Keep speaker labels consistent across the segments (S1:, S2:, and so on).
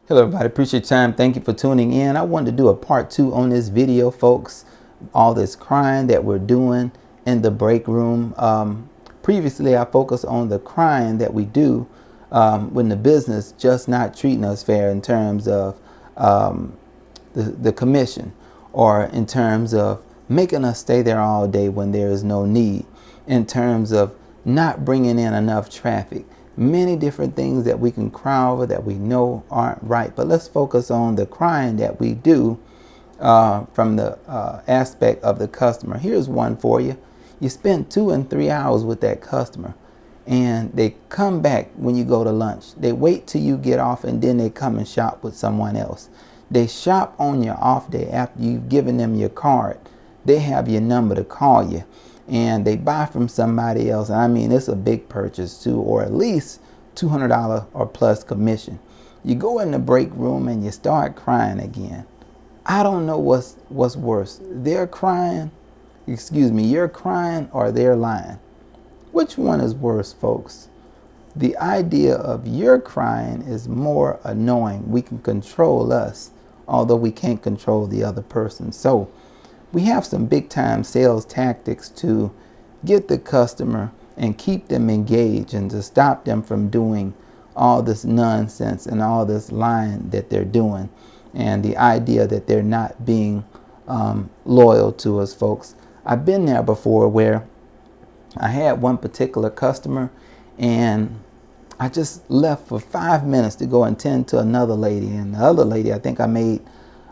S1: Hello everybody, appreciate your time. Thank you for tuning in. I wanted to do a part 2 on this video, folks. All this crying that we're doing in the break room. Previously, I focused on the crying that we do when the business just not treating us fair in terms of the commission, or in terms of making us stay there all day when there is no need, in terms of not bringing in enough traffic. Many different things that we can cry over that we know aren't right. But let's focus on the crying that we do from the aspect of the customer. Here's one for you. You spend 2 and 3 hours with that customer, and they come back when you go to lunch. They wait till you get off, and then they come and shop with someone else. They shop on your off day after you've given them your card. They have your number to call you, and they buy from somebody else. I mean, it's a big purchase too, or at least $200 or plus commission. You go in the break room and you start crying again. I don't know what's worse. You're crying, or they're lying. Which one is worse, folks? The idea of you're crying is more annoying. We can control us, although we can't control the other person. So we have some big time sales tactics to get the customer and keep them engaged, and to stop them from doing all this nonsense and all this lying that they're doing, and the idea that they're not being loyal to us, folks. I've been there before where I had one particular customer, and I just left for 5 minutes to go and tend to another lady. And the other lady, I think I made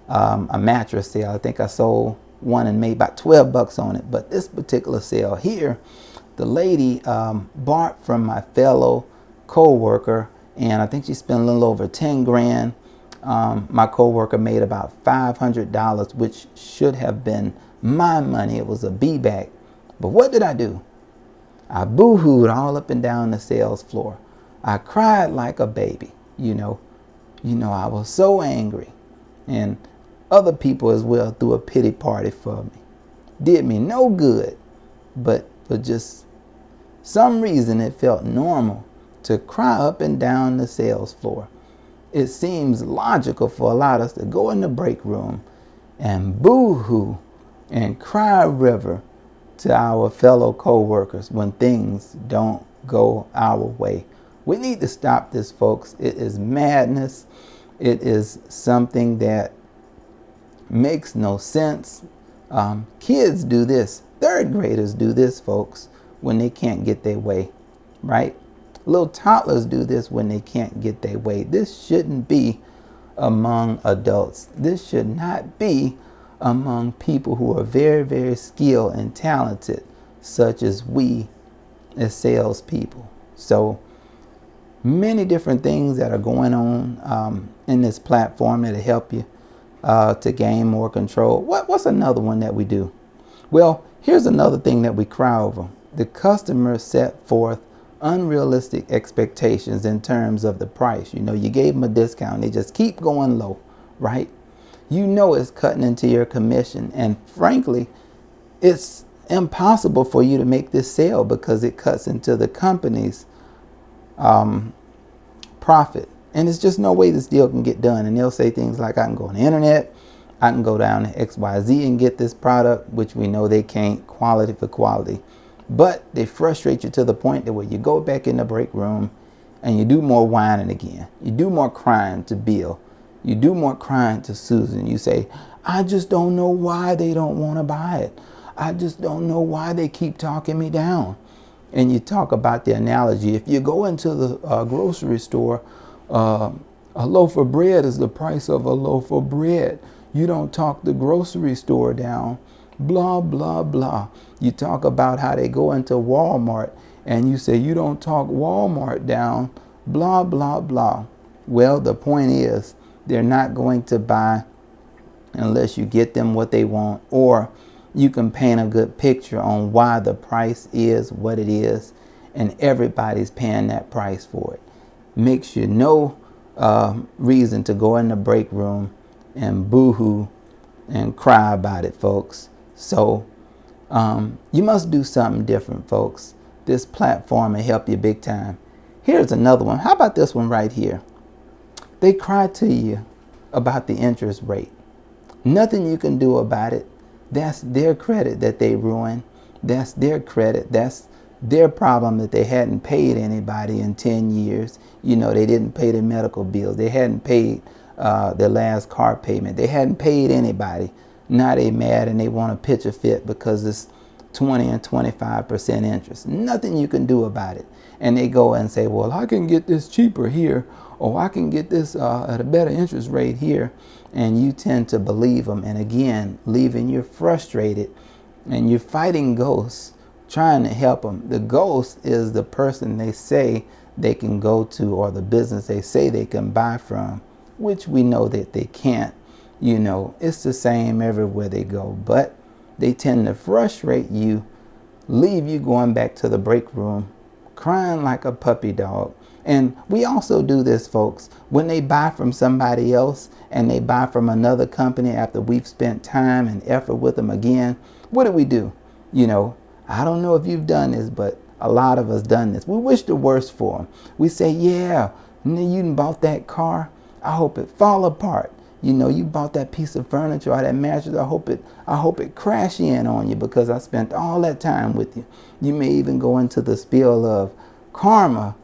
S1: a mattress sale. I think I sold one and made about 12 bucks on it. But this particular sale here, the lady bought from my fellow co-worker, and I think she spent a little over 10 grand. My co-worker made about $500, which should have been my money. It was a B-back. But what did I do? I boo-hooed all up and down the sales floor. I cried like a baby. You know, I was so angry. And other people as well threw a pity party for me. Did me no good, but for just some reason it felt normal to cry up and down the sales floor. It seems logical for a lot of us to go in the break room and boo-hoo and cry a river to our fellow co-workers when things don't go our way. We need to stop this, folks. It is madness. It is something that makes no sense. Kids do this. Third graders do this, folks, when they can't get their way, right? Little toddlers do this when they can't get their way. This shouldn't be among adults. This should not be among people who are very, very skilled and talented, such as we as salespeople. So many different things that are going on in this platform that'll help you to gain more control. What's another one that we do? Well, here's another thing that we cry over. The customer set forth unrealistic expectations in terms of the price. You gave them a discount. They just keep going low, right? It's cutting into your commission. And frankly, it's impossible for you to make this sale because it cuts into the company's profit. And there's just no way this deal can get done. And they'll say things like, I can go on the internet, I can go down to XYZ and get this product, which we know they can't, quality for quality. But they frustrate you to the point that where you go back in the break room and you do more whining again. You do more crying to Bill. You do more crying to Susan. You say, I just don't know why they don't want to buy it. I just don't know why they keep talking me down. And you talk about the analogy. If you go into the grocery store, a loaf of bread is the price of a loaf of bread. You don't talk the grocery store down. Blah, blah, blah. You talk about how they go into Walmart and you say you don't talk Walmart down. Blah, blah, blah. Well, the point is they're not going to buy unless you get them what they want, or you can paint a good picture on why the price is what it is, and everybody's paying that price for it. Makes you no reason to go in the break room and boo-hoo and cry about it, folks. So you must do something different, folks. This platform will help you big time. Here's another one. How about this one right here? They cry to you about the interest rate. Nothing you can do about it. That's their credit that they ruined. That's their credit. That's their problem that they hadn't paid anybody in 10 years. You know, they didn't pay their medical bills. They hadn't paid their last car payment. They hadn't paid anybody. Now they mad and they want to pitch a fit because it's 20 and 25% interest. Nothing you can do about it. And they go and say, well, I can get this cheaper here, or I can get this at a better interest rate here. And you tend to believe them. And again, leaving you frustrated, and you're fighting ghosts, trying to help them. The ghost is the person they say they can go to, or the business they say they can buy from, which we know that they can't. You know, it's the same everywhere they go, but they tend to frustrate you, leave you going back to the break room, crying like a puppy dog. And we also do this, folks, when they buy from somebody else and they buy from another company after we've spent time and effort with them again. What do? You know, I don't know if you've done this, but a lot of us done this. We wish the worst for them. We say, yeah, you bought that car. I hope it fall apart. You know, you bought that piece of furniture or that mattress. I hope it crash in on you because I spent all that time with you. You may even go into the spiel of karma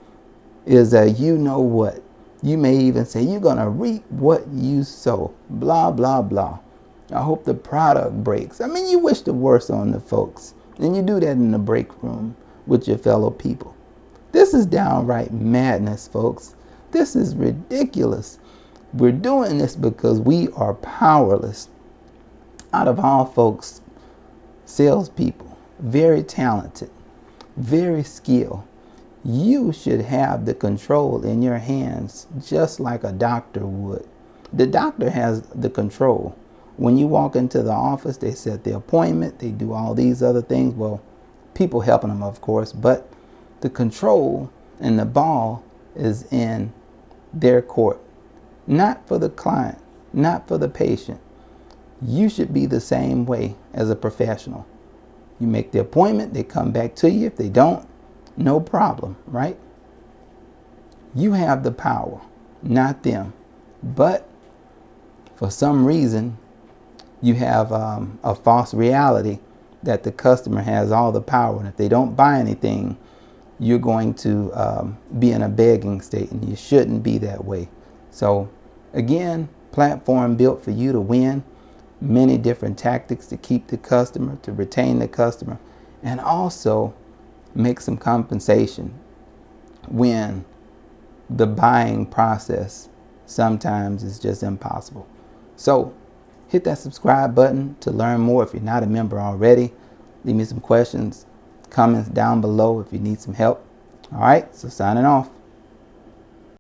S1: is a you know what. You may even say you're going to reap what you sow. Blah, blah, blah. I hope the product breaks. I mean, you wish the worst on the folks. And you do that in the break room with your fellow people. This is downright madness, folks. This is ridiculous. We're doing this because we are powerless. Out of all folks, salespeople, very talented, very skilled. You should have the control in your hands just like a doctor would. The doctor has the control. When you walk into the office, they set the appointment, they do all these other things. Well, people helping them, of course, but the control and the ball is in their court. Not for the client, not for the patient. You should be the same way as a professional. You make the appointment, they come back to you. If they don't, no problem, right? You have the power, not them. But for some reason, you have a false reality that the customer has all the power. And if they don't buy anything, you're going to be in a begging state, and you shouldn't be that way. So again, platform built for you to win. Many different tactics to keep the customer, to retain the customer, and also make some compensation when the buying process sometimes is just impossible. So hit that subscribe button to learn more if you're not a member already. Leave me some questions, comments down below if you need some help. All right, so signing off.